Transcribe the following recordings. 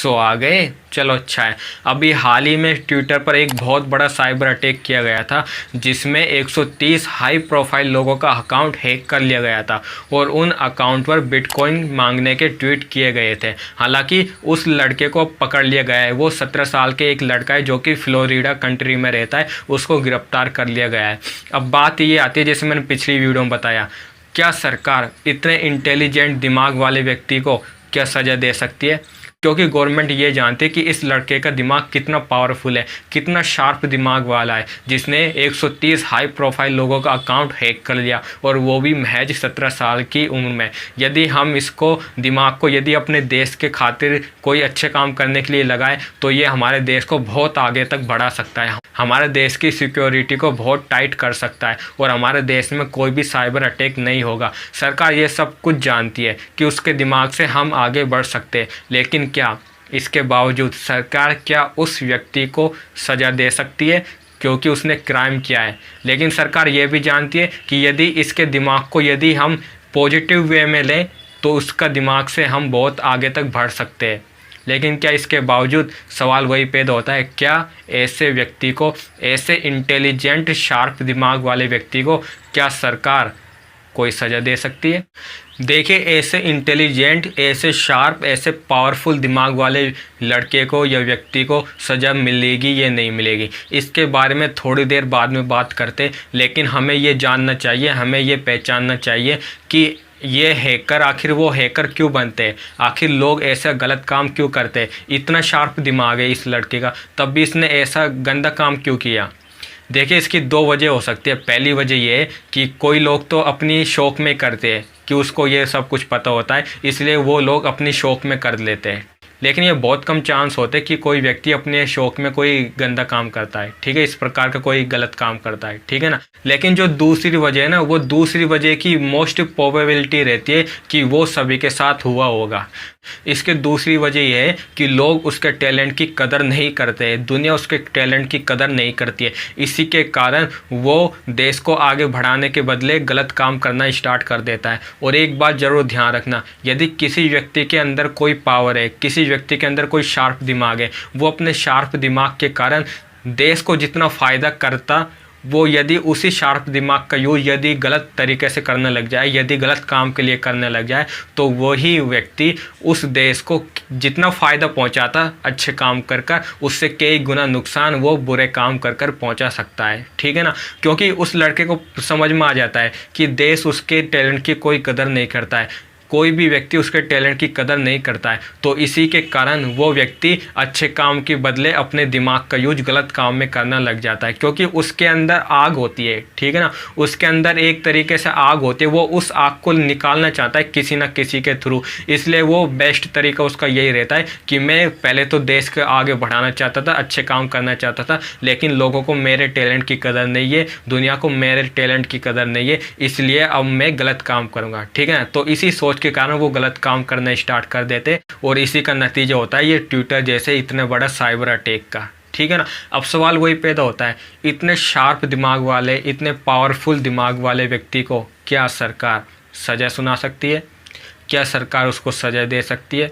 सो आ गए, चलो अच्छा है। अभी हाल ही में ट्विटर पर एक बहुत बड़ा साइबर अटैक किया गया था जिसमें 130 हाई प्रोफाइल लोगों का अकाउंट हैक कर लिया गया था और उन अकाउंट पर बिटकॉइन मांगने के ट्वीट किए गए थे। हालांकि उस लड़के को पकड़ लिया गया है। वो 17 साल के एक लड़का है जो कि फ्लोरिडा कंट्री में रहता है, उसको गिरफ्तार कर लिया गया है। अब बात ये आती है, जैसे मैंने पिछली वीडियो में बताया, क्या सरकार इतने इंटेलिजेंट दिमाग वाले व्यक्ति को क्या सज़ा दे सकती है? क्योंकि गवर्नमेंट ये जानती है कि इस लड़के का दिमाग कितना पावरफुल है, कितना शार्प दिमाग वाला है, जिसने 130 हाई प्रोफाइल लोगों का अकाउंट हैक कर लिया और वो भी महज 17 साल की उम्र में। यदि हम इसको दिमाग को यदि अपने देश के खातिर कोई अच्छे काम करने के लिए लगाए तो ये हमारे देश को बहुत आगे तक बढ़ा सकता है, हमारे देश की सिक्योरिटी को बहुत टाइट कर सकता है और हमारे देश में कोई भी साइबर अटैक नहीं होगा। सरकार ये सब कुछ जानती है कि उसके दिमाग से हम आगे बढ़ सकते हैं, लेकिन क्या इसके बावजूद सरकार क्या उस व्यक्ति को सज़ा दे सकती है क्योंकि उसने क्राइम किया है? लेकिन सरकार ये भी जानती है कि यदि इसके दिमाग को यदि हम पॉजिटिव वे में लें तो उसका दिमाग से हम बहुत आगे तक बढ़ सकते हैं। लेकिन क्या इसके बावजूद सवाल वही पैदा होता है, क्या ऐसे व्यक्ति को, ऐसे इंटेलिजेंट शार्प दिमाग वाले व्यक्ति को क्या सरकार कोई सज़ा दे सकती है? देखिए, ऐसे इंटेलिजेंट, ऐसे शार्प, ऐसे पावरफुल दिमाग वाले लड़के को या व्यक्ति को सज़ा मिलेगी या नहीं मिलेगी, इसके बारे में थोड़ी देर बाद में बात करते। लेकिन हमें ये जानना चाहिए, हमें ये पहचानना चाहिए कि ये हैकर, आखिर वो हैकर क्यों बनते हैं, आखिर लोग ऐसा गलत काम क्यों करते हैं। इतना शार्प दिमाग है इस लड़के का, तब भी इसने ऐसा गंदा काम क्यों किया? देखिए, इसकी दो वजह हो सकती है। पहली वजह ये है कि कोई लोग तो अपनी शौक में करते हैं कि उसको ये सब कुछ पता होता है, इसलिए वो लोग अपनी शौक में कर लेते हैं। लेकिन ये बहुत कम चांस होते हैं कि कोई व्यक्ति अपने शौक में कोई गंदा काम करता है, ठीक है, इस प्रकार का कोई गलत काम करता है, ठीक है ना। लेकिन जो दूसरी वजह है ना, वो दूसरी वजह की मोस्ट प्रोबेबिलिटी रहती है कि वो सभी के साथ हुआ होगा। इसके दूसरी वजह यह है कि लोग उसके टैलेंट की कदर नहीं करते हैं, दुनिया उसके टैलेंट की कदर नहीं करती है। इसी के कारण वो देश को आगे बढ़ाने के बदले गलत काम करना स्टार्ट कर देता है। और एक बात ज़रूर ध्यान रखना, यदि किसी व्यक्ति के अंदर कोई पावर है, किसी व्यक्ति के अंदर कोई शार्प दिमाग है, वो अपने शार्प दिमाग के कारण देश को जितना फ़ायदा करता, वो यदि उसी शार्प दिमाग का यूज यदि गलत तरीके से करने लग जाए, यदि गलत काम के लिए करने लग जाए, तो वही व्यक्ति उस देश को जितना फ़ायदा पहुंचाता अच्छे काम कर कर, उससे कई गुना नुकसान वो बुरे काम कर कर पहुंचा सकता है, ठीक है ना। क्योंकि उस लड़के को समझ में आ जाता है कि देश उसके टैलेंट की कोई कदर नहीं करता है, कोई भी व्यक्ति उसके टैलेंट की कदर नहीं करता है। तो इसी के कारण वो व्यक्ति अच्छे काम के बदले अपने दिमाग का यूज गलत काम में करना लग जाता है, क्योंकि उसके अंदर आग होती है, ठीक है ना, उसके अंदर एक तरीके से आग होती है, वो उस आग को निकालना चाहता है किसी न किसी के थ्रू। इसलिए वो बेस्ट तरीका उसका यही रहता है कि मैं पहले तो देश के आगे बढ़ाना चाहता था, अच्छे काम करना चाहता था, लेकिन लोगों को मेरे टैलेंट की कदर नहीं है, दुनिया को मेरे टैलेंट की कदर नहीं है, इसलिए अब मैं गलत काम करूँगा, ठीक है ना। तो इसी सोच के कारण वो गलत काम करना स्टार्ट कर देते और इसी का नतीजा होता है ये ट्विटर जैसे इतने बड़ा साइबर अटैक का, ठीक है ना। अब सवाल वही पैदा होता है, इतने शार्प दिमाग वाले, इतने पावरफुल दिमाग वाले व्यक्ति को क्या सरकार सज़ा सुना सकती है? क्या सरकार उसको सज़ा दे सकती है?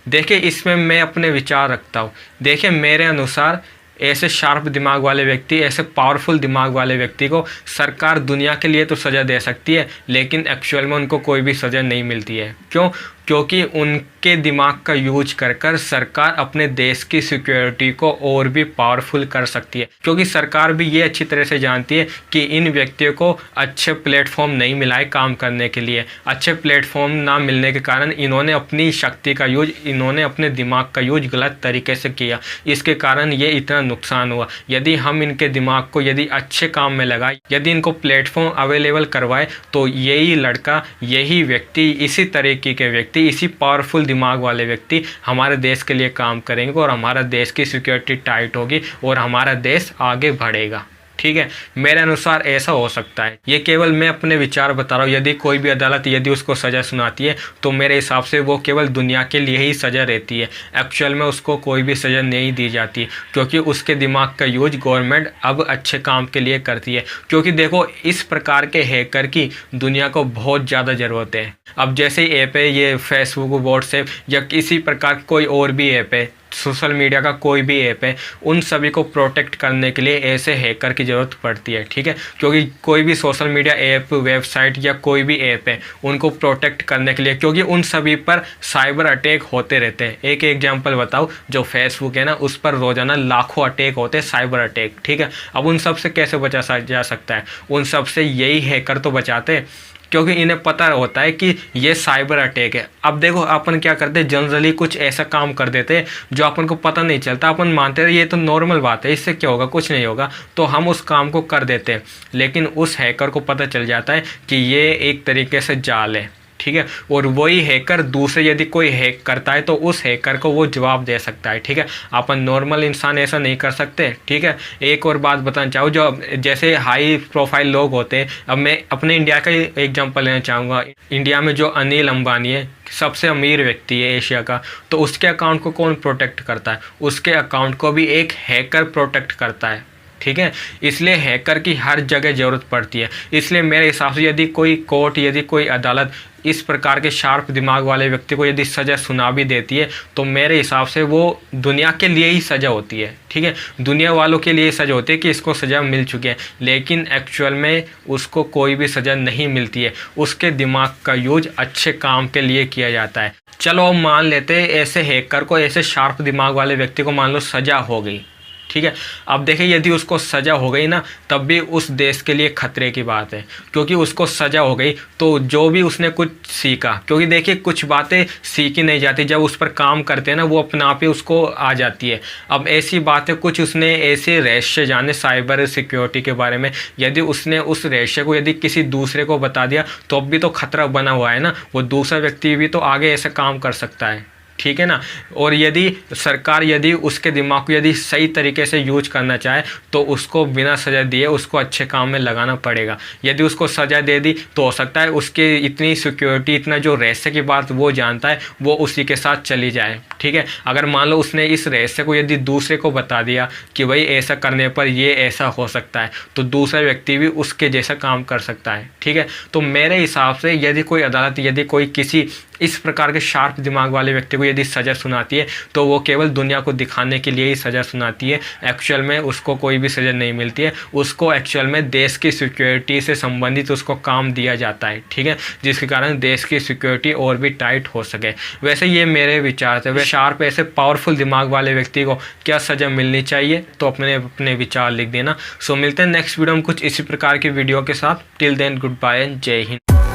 देखिए, इसमें मैं अपने विचार रखता हूँ। देखिए, मेरे अनुसार ऐसे शार्प दिमाग वाले व्यक्ति, ऐसे पावरफुल दिमाग वाले व्यक्ति को सरकार दुनिया के लिए तो सज़ा दे सकती है, लेकिन एक्चुअल में उनको कोई भी सज़ा नहीं मिलती है। क्यों? क्योंकि उनके दिमाग का यूज कर कर सरकार अपने देश की सिक्योरिटी को और भी पावरफुल कर सकती है, क्योंकि सरकार भी ये अच्छी तरह से जानती है कि इन व्यक्तियों को अच्छे प्लेटफॉर्म नहीं मिला है काम करने के लिए। अच्छे प्लेटफॉर्म ना मिलने के कारण इन्होंने अपनी शक्ति का यूज, इन्होंने अपने दिमाग का यूज गलत तरीके से किया, इसके कारण ये इतना नुकसान हुआ। यदि हम इनके दिमाग को यदि अच्छे काम में लगाए, यदि इनको प्लेटफॉर्म अवेलेबल करवाए, तो यही लड़का, यही व्यक्ति, इसी तरीके के व्यक्ति, इसी पावरफुल दिमाग वाले व्यक्ति हमारे देश के लिए काम करेंगे और हमारा देश की सिक्योरिटी टाइट होगी और हमारा देश आगे बढ़ेगा। ठीक है, मेरे अनुसार ऐसा हो सकता है। ये केवल मैं अपने विचार बता रहा हूँ। यदि कोई भी अदालत यदि उसको सज़ा सुनाती है तो मेरे हिसाब से वो केवल दुनिया के लिए ही सज़ा रहती है, एक्चुअल में उसको कोई भी सज़ा नहीं दी जाती, क्योंकि उसके दिमाग का यूज गवर्नमेंट अब अच्छे काम के लिए करती है। क्योंकि देखो, इस प्रकार के हैकर की दुनिया को बहुत ज़्यादा ज़रूरत है। अब जैसे ऐप है ये फेसबुक, व्हाट्सएप या किसी प्रकार की कोई और भी ऐप है, सोशल मीडिया का कोई भी ऐप है, उन सभी को प्रोटेक्ट करने के लिए ऐसे हैकर की ज़रूरत पड़ती है। ठीक है, क्योंकि कोई भी सोशल मीडिया ऐप, वेबसाइट या कोई भी ऐप है, उनको प्रोटेक्ट करने के लिए, क्योंकि उन सभी पर साइबर अटैक होते रहते हैं। एक एग्जांपल बताओ, जो फेसबुक है ना, उस पर रोज़ाना लाखों अटैक होते हैं, साइबर अटैक। ठीक है, अब उन सब से कैसे बचा जा सकता है? उन सब से यही हैकर तो बचाते हैं, क्योंकि इन्हें पता होता है कि ये साइबर अटैक है। अब देखो, अपन क्या करते हैं, जनरली कुछ ऐसा काम कर देते हैं जो अपन को पता नहीं चलता, अपन मानते हैं ये तो नॉर्मल बात है, इससे क्या होगा, कुछ नहीं होगा, तो हम उस काम को कर देते हैं। लेकिन उस हैकर को पता चल जाता है कि ये एक तरीके से जाल है। ठीक है, और वही हैकर दूसरे यदि कोई हैक करता है तो उस हैकर को वो जवाब दे सकता है। ठीक है, अपन नॉर्मल इंसान ऐसा नहीं कर सकते। ठीक है, एक और बात बताना चाहूँ, जो जैसे हाई प्रोफाइल लोग होते हैं, अब मैं अपने इंडिया का एग्जांपल लेना चाहूँगा। इंडिया में जो अनिल अंबानी है, सबसे अमीर व्यक्ति है एशिया का, तो उसके अकाउंट को कौन प्रोटेक्ट करता है? उसके अकाउंट को भी एक हैकर प्रोटेक्ट करता है। ठीक है, इसलिए हैकर की हर जगह ज़रूरत पड़ती है। इसलिए मेरे हिसाब से यदि कोई कोर्ट, यदि कोई अदालत इस प्रकार के शार्प दिमाग वाले व्यक्ति को यदि सज़ा सुना भी देती है तो मेरे हिसाब से वो दुनिया के लिए ही सज़ा होती है। ठीक है, दुनिया वालों के लिए सज़ा होती है कि इसको सज़ा मिल चुकी है, लेकिन एक्चुअल में उसको कोई भी सज़ा नहीं मिलती है। उसके दिमाग का यूज अच्छे काम के लिए किया जाता है। चलो अब मान लेते हैं ऐसे हैकर को, ऐसे शार्प दिमाग वाले व्यक्ति को मान लो सज़ा हो गई। ठीक है, अब देखिए, यदि उसको सज़ा हो गई ना, तब भी उस देश के लिए खतरे की बात है, क्योंकि उसको सज़ा हो गई तो जो भी उसने कुछ सीखा, क्योंकि देखिए कुछ बातें सीखी नहीं जाती, जब उस पर काम करते हैं ना वो अपने आप ही उसको आ जाती है। अब ऐसी बातें कुछ उसने ऐसे रहस्य जाने साइबर सिक्योरिटी के बारे में, यदि उसने उस रहस्य को यदि किसी दूसरे को बता दिया तो अब भी तो खतरा बना हुआ है ना, वो दूसरा व्यक्ति भी तो आगे ऐसा काम कर सकता है। ठीक है ना, और यदि सरकार यदि उसके दिमाग को यदि सही तरीके से यूज करना चाहे तो उसको बिना सज़ा दिए उसको अच्छे काम में लगाना पड़ेगा। यदि उसको सज़ा दे दी तो हो सकता है उसके इतनी सिक्योरिटी, इतना जो रहस्य की बात वो जानता है वो उसी के साथ चली जाए। ठीक है, अगर मान लो उसने इस रहस्य को यदि दूसरे को बता दिया कि भाई ऐसा करने पर ये ऐसा हो सकता है, तो दूसरा व्यक्ति भी उसके जैसा काम कर सकता है। ठीक है, तो मेरे हिसाब से यदि कोई अदालत, यदि कोई किसी इस प्रकार के शार्प दिमाग वाले व्यक्ति को यदि सज़ा सुनाती है तो वो केवल दुनिया को दिखाने के लिए ही सज़ा सुनाती है। एक्चुअल में उसको कोई भी सज़ा नहीं मिलती है, उसको एक्चुअल में देश की सिक्योरिटी से संबंधित उसको काम दिया जाता है। ठीक है, जिसके कारण देश की सिक्योरिटी और भी टाइट हो सके। वैसे ये मेरे विचार थे। वैसे शार्प ऐसे पावरफुल दिमाग वाले व्यक्ति को क्या सज़ा मिलनी चाहिए, तो अपने विचार लिख देना। सो मिलते हैं नेक्स्ट वीडियो में कुछ इसी प्रकार की वीडियो के साथ। टिल देन गुड बाय, जय हिंद।